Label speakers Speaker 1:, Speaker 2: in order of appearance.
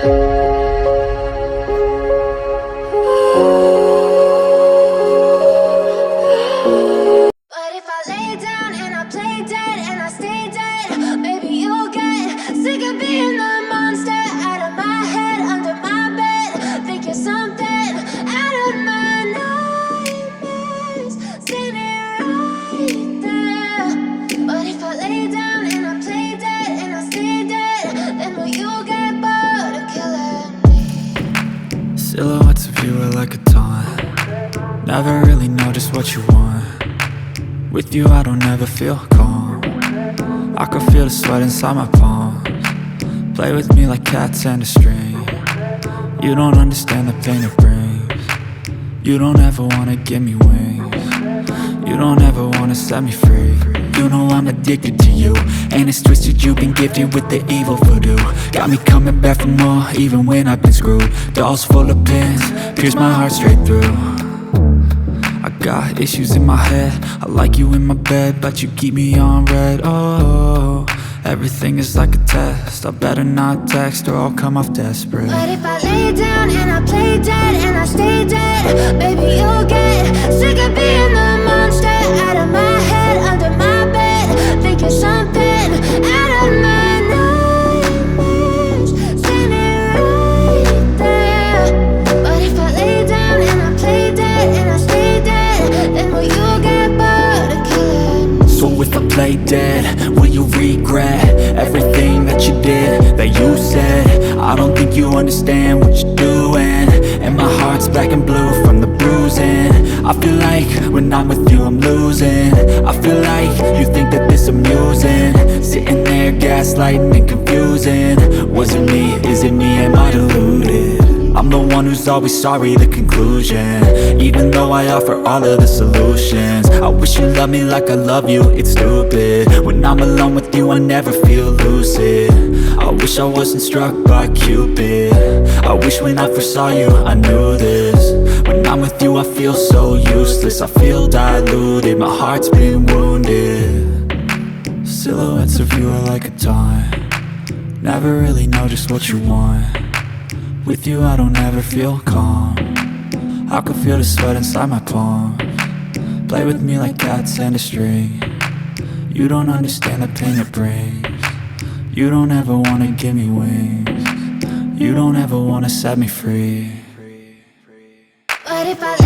Speaker 1: But if I lay down and I play dead and I stay dead, maybe you'll get sick of being the monster out of my head, under my bed. Think you're something out of my nightmares, standing right there. But if I lay down and I play dead and I stay dead, then will you get bored of killing me?
Speaker 2: Silhouettes of you are like a taunt. Never really know just what you want. With you I don't ever feel calm. I can feel the sweat inside my palms. Play with me like cats and a string. You don't understand the pain it brings. You don't ever wanna give me wings. You don't ever wanna set me free. You know I'm addicted to you, and it's twisted, you've been gifted with the evil voodoo. Got me coming back for more, even when I've been screwed. Dolls full of pins, pierce my heart straight through. I got issues in my head, I like you in my bed, but you keep me on red. Oh, everything is like a test, I better not text or I'll come off desperate.
Speaker 1: But if I lay down and I play dead and I stay dead, baby you'll get sick of being the monster out of my head, under my bed. Think you're something out of my nightmares, standing right there. But if I lay down and I play dead and I stay dead, then will you get bored of killing me?
Speaker 2: So if I play dead, will you regret everything that you did, that you said? I don't think you understand what you're doing, and my heart's black and blue from the bruising. I feel like when I'm with you I'm losing. I feel like you think that this amusing, sitting there gaslighting and confusing. Was it me? Is it me? Am I deluded? I'm the one who's always sorry, the conclusion, even though I offer all of the solutions. I wish you loved me like I love you, it's stupid. When I'm alone with you I never feel lucid. I wish I wasn't struck by Cupid. I wish when I first saw you I knew this. When I'm with you I feel so useless, I feel diluted, my heart's been wounded. Silhouettes of you are like a taunt. Never really know just what you want. With you I don't ever feel calm. I can feel the sweat inside my palms. Play with me like cats and a string. You don't understand the pain it brings. You don't ever wanna give me wings. You don't ever wanna set me free.
Speaker 1: But if I